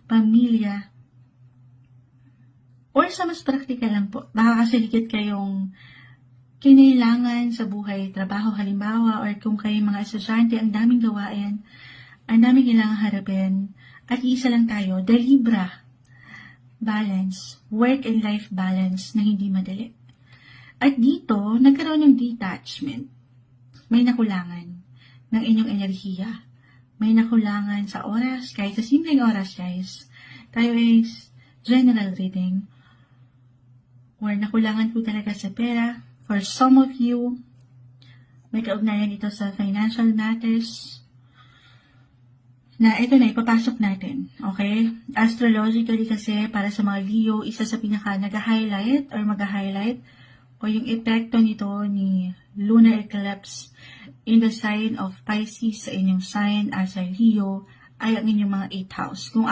pamilya, or sa mas praktikal lang po, baka kasi higit kayong kinailangan sa buhay, trabaho halimbawa, or kung kayo mga estudyante, ang daming gawain, ang daming kailangan harapin, at isa lang tayo, the Libra, balance, work and life balance na hindi madali. At dito, nagkaroon ng detachment. May nakulangan ng inyong enerhiya. May nakulangan sa oras, kahit sa simpleng oras, guys. Tayo is general reading. Or nakulangan po talaga sa pera. For some of you, may kaugnayan ito sa financial matters. Na ito na, ipapasok natin. Okay? Astrologically kasi, para sa mga Leo, isa sa pinaka nag-highlight or mag-highlight o yung epekto nito ni lunar eclipse in the sign of Pisces sa inyong sign as a Leo ay ang inyong mga 8th house. Kung